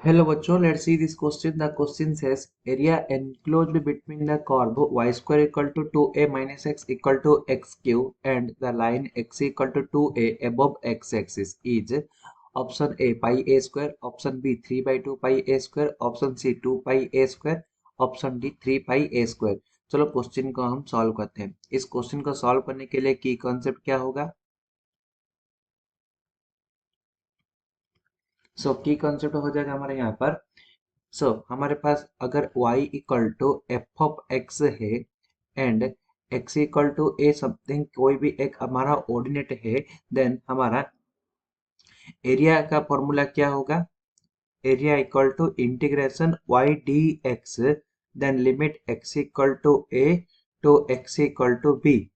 Hello bachcho, let's see this question. The question says area enclosed between the curve y square equal to 2a minus x equal to x cube and the line x equal to 2a above x axis is option A pi a square, option B 3 by 2 pi a square, option C 2 pi a square, option D 3 pi a square. चलो question को हम solve करते हैं। इस question को solve करने के लिए की कॉन्सेप्ट क्या होगा? की कॉन्सेप्ट हो जाएगा हमारे यहाँ पर। हमारे पास अगर y equal to f of x है and x equal to a something कोई भी एक हमारा ऑर्डिनेट है, देन हमारा एरिया का फॉर्मूला क्या होगा? Area equal to integration y d x, then limit x equal to a to x equal to b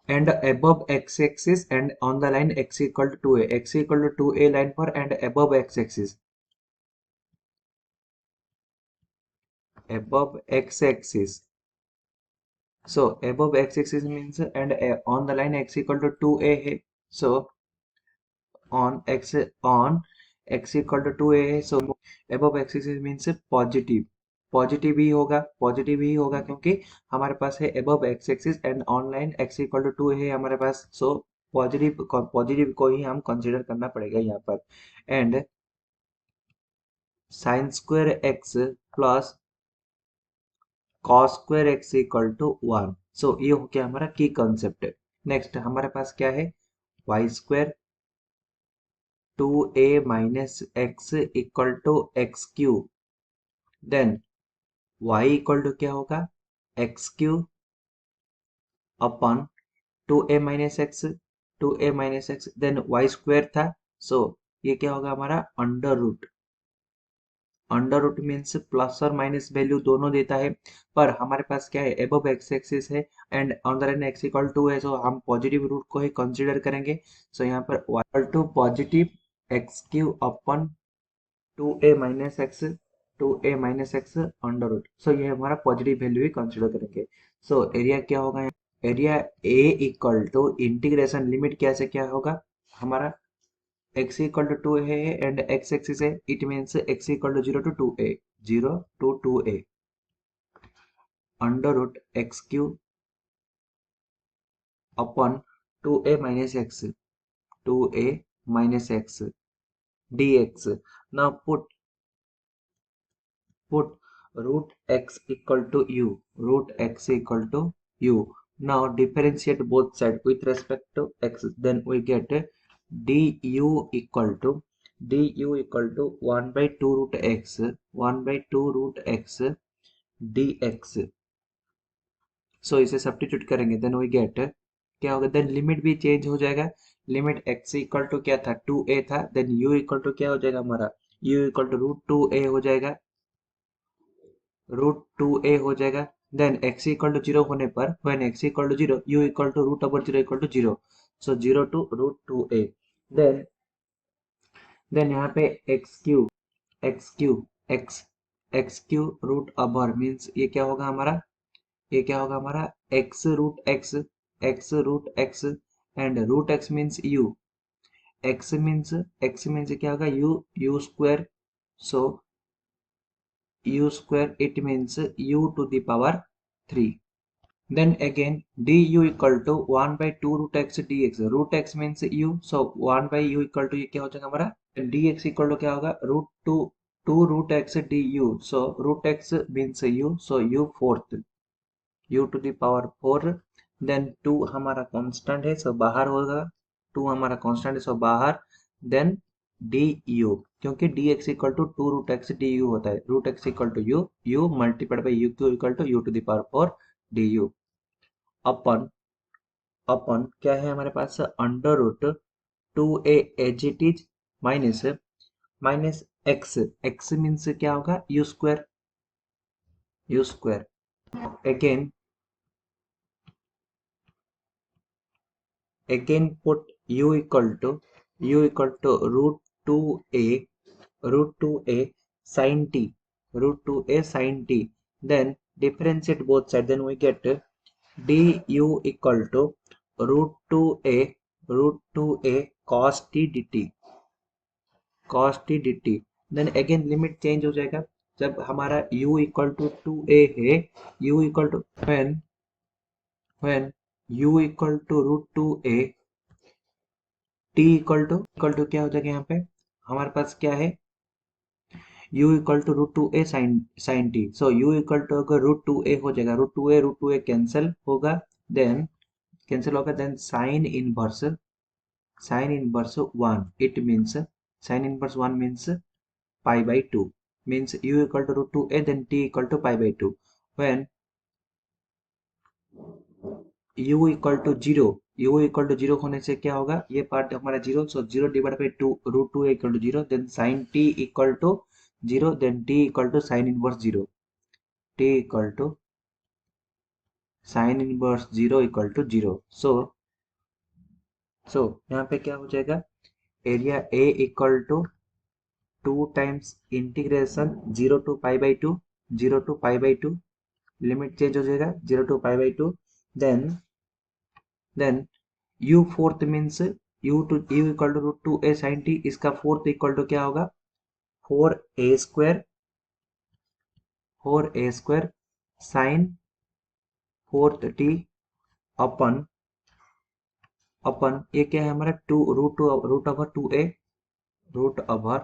and above x axis and on the line x equal to 2a, x equal to 2a line for and above x axis, above x axis. So above x-axis means and on the line x equal to 2a है. So on x equal to 2a है. So above x-axis means positive ही होगा क्योंकि हमारे पास है above x-axis and on line x equal to 2 है हमारे पास. So positive को ही हम कंसीडर करना पड़ेगा यहाँ पर. And sine square x plus cos square x equal to 1. So ये हो गया हमारा की कंसेप्ट. नेक्स्ट हमारे पास क्या है? Y square 2a minus x equal to x cube, then y equal to क्या होगा? X cube upon 2a minus x then y square था. सो ये क्या होगा हमारा? अंडर रूट मीन्स प्लस और माइनस वैल्यू दोनों देता है, पर हमारे पास क्या है? एबव एक्स एक्सिस है and on the line x equal to है. सो हम पॉजिटिव रूट को ही कंसीडर करेंगे. सो यहाँ पर y two positive x cube अपन 2a minus x under root. So ये हमारा पॉजिटिव वैल्यू ही कंसीडर करेंगे. सो एरिया क्या होगा? Area a equal to integration limit क्या से क्या होगा हमारा? x इक्वल टू 2 है एंड x एक्सिस है, it means x equal to 0 to 2a, 0 to 2a under root x cube upon 2a minus x, 2a minus x dx. now put root x equal to u, root x equal to u. now differentiate both sides with respect to x, then we get du equal to 1 by 2 root x, 1 by 2 root x dx. सो इसे substitute करेंगे, then we get क्या होगा? Then limit भी change हो जाएगा. Limit x equal to क्या था? 2a था. देन u इक्वल टू क्या हो जाएगा हमारा? u equal to root 2a हो जाएगा, रूट 2a हो जाएगा. देन x इक्वल टू 0 होने पर when x equal to 0 u equal to root over 0 equal to 0. So 0 to root 2a. Then यहाँ पे x क्यू रूट ओवर मीन्स ये क्या होगा हमारा? ये क्या होगा हमारा? x root x and root x means u. x means क्या होगा? u square. So u square it means u to the power 3. then again du equal to 1 by 2 root x dx. root x means u, so 1 by u equal to ये क्या हो जाएगा हमारा? dx equal to क्या होगा? Root 2 root x du. so root x means u, so u fourth, u to the power 4. देन 2 हमारा constant है, सो बाहर होगा. 2 हमारा कांस्टेंट है, सो बाहर. देन du क्योंकि dx equal to 2 root x du होता है. Root x equal to u multiplied by u cube equal to u to the power 4 du अपन क्या है हमारे पास? Under root 2a as it is minus x means क्या होगा? u square. again put u equal to root 2a sin t, root 2a sin t. then differentiate both sides, then we get du equal to root 2a cos t dt, then again limit change हो जाएगा जब हमारा u equal to 2a है, u equal to when u equal to root 2a, t equal to क्या हो जाएगा यहाँ पे हमारे पास क्या है u equal to root 2a sine t, so u equal to अगर रूट 2a हो जाएगा, रूट टू ए कैंसिल होगा, then sine inverse 1, it means sine inverse 1 means pi by 2, means u equal to root 2a, then t equal to pi by 2. When u equal to 0, u equal to 0 होने से क्या होगा, ये part हमारा 0, so 0 divided by 2 root 2a equal to 0, then sin t equal to 0, then t equal to sin inverse 0, t equal to sin inverse 0 equal to 0. So यहाँ पे क्या हो जाएगा, area a equal to 2 times integration 0 to pi by 2, 0 to pi by 2, limit change हो जाएगा 0 to pi by 2, then u fourth means u equal to root 2a sin t, इसका fourth equal to क्या होगा 4a square sine fourth t upon ये क्या है हमारा root over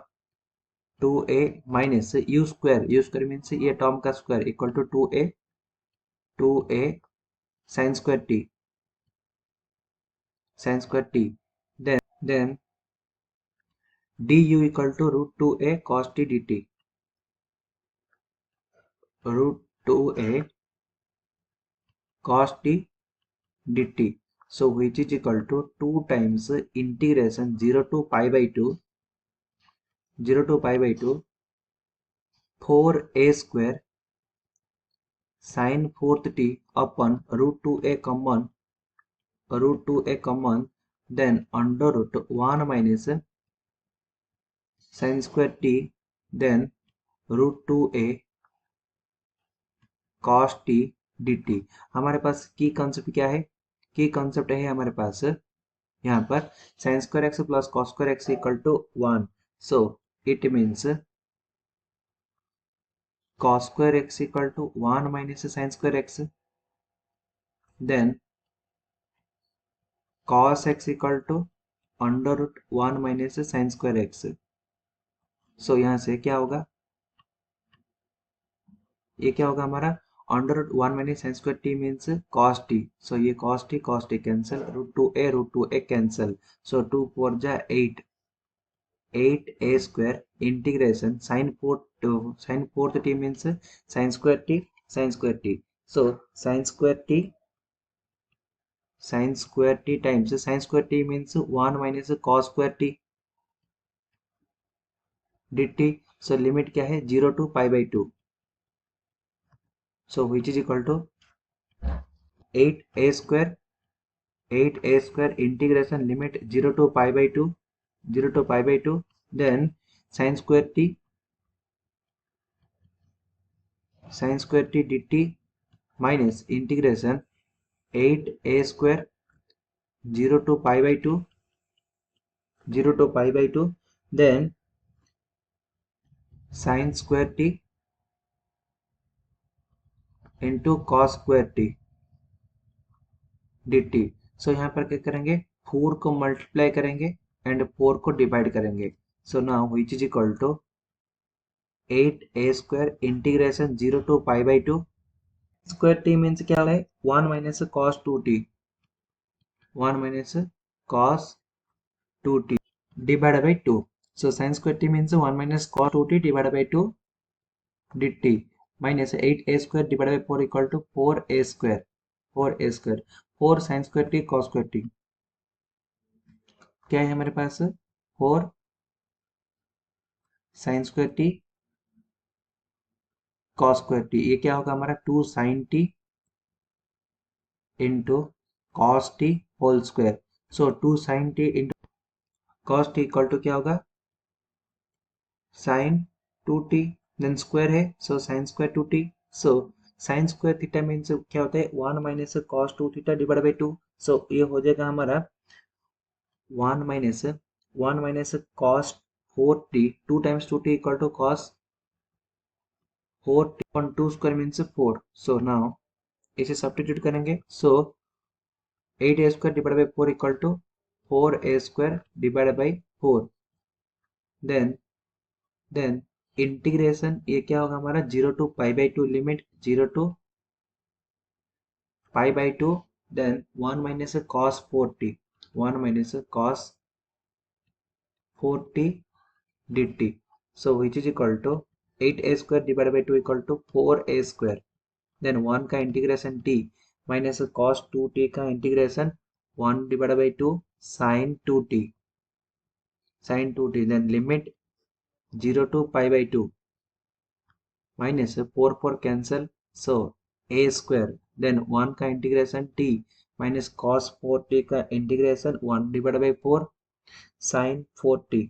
2a minus u square means ये टर्म का square equal to 2a sine square t, then du equal to root 2a cos t dt, root 2a cos t dt, so which is equal to 2 times integration 0 to pi by 2 4a square sin fourth t upon root 2a common, then under root 1 minus sin square t, then root 2a cos t dt. हमारे पास की concept क्या है, की concept है हमारे पास यहाँ पर sin square x plus cos square x equal to 1, so it means cos square x equal to 1 minus sin square x, then cos x equal to under root 1 minus sin square x. so यहाँ से क्या होगा, ये क्या होगा हमारा under root 1 minus sin square t means cos t, so ये cos t cancel, root two ए cancel, so 2 4 जा 8a square integration sine fourth t means sin square t, so sin square t times sin square t means 1 minus cos square t dt, so limit क्या है 0 to pi by 2, so which is equal to 8a square integration limit 0 to pi by 2, then sin square t dt minus integration 8a square 0 to pi by 2, then sin square t into cos square t dt. सो यहाँ पर क्या करेंगे, 4 को multiply करेंगे and 4 को divide करेंगे, so now which is equal to 8a square integration 0 to pi by 2, square T means क्या है 1 minus cos 2t, 1 minus cos 2t divided by 2, so sin square t means 1 minus cos 2t divided by 2 dt minus 8a square divided by 4 equal to 4a square 4 sin square t cos square t, क्या है हमारे पास 4 sin square t cos square t, ये क्या होगा हमारा 2 sin t into cos t whole square, so 2 sin t into cos t equal to क्या होगा sin 2t, then square है so sin square 2t, so sin square theta means क्या होता है 1 minus cos 2 theta divide by 2, so ये हो जाएगा हमारा 1 minus cos 4t, 2 times 2t equal to cos 4t on 2 square means 4. So now इसे substitute करेंगे. So 8a square divided by 4 equal to 4a square divided by 4. Then integration ये क्या होगा हमारा 0 to pi by 2 limit 0 to pi by 2. Then 1 minus cos 4t, 1 minus cos 4t dt. So which is equal to 8a square divided by 2 equal to 4a square. Then 1 का integration t minus cos 2t का integration 1 divided by 2 sin 2t, sin 2t. Then limit 0 to pi by 2 minus 4 cancel. So a square. Then 1 का integration t minus cos 4t का integration 1 divided by 4 sin 4t.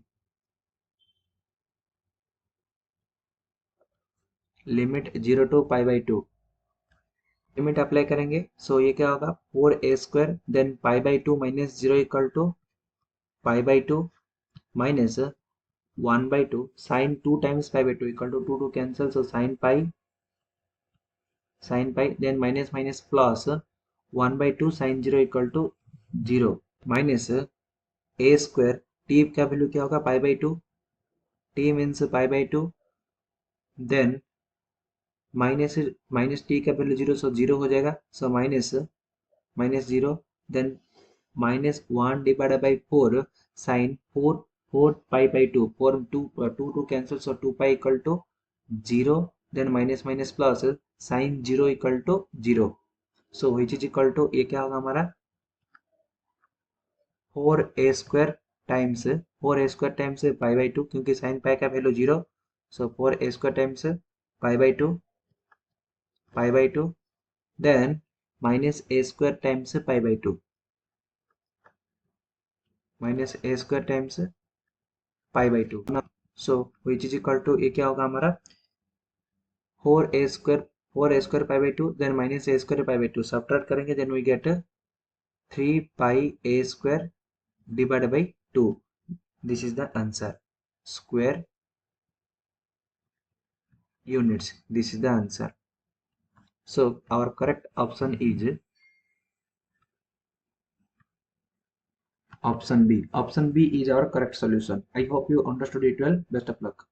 Limit 0 to pi by 2. Limit apply करेंगे. So ये क्या होगा 4a square then pi by 2 minus 0 equal to pi by 2 minus 1 by 2 sin 2 times pi by 2 equal to 2 cancel. So sin pi then minus minus plus 1 by 2 sin 0 equal to 0 minus a square. t का value क्या होगा pi by 2, t means pi by 2. then minus t का value 0, so 0 हो जाएगा. So minus 0 then minus 1 divided by 4 sin 4 pi by 2, 4 2 cancel. So 2 pi equal to 0. then minus minus plus sin 0 equal to 0. So which is equal to ये क्या होगा हमारा 4a square times pi by 2 क्योंकि sin pi का value 0. So 4a square times pi by 2 then minus a square times pi by 2 minus a square times pi by 2. So which is equal to ये क्या होगा हमारा 4a square pi by 2 then minus a square pi by 2 subtract करेंगे then we get 3 pi a square divided by 2. This is the answer. Square units. This is the answer. So our correct option is option B. Option B is our correct solution. I hope you understood it well. Best of luck.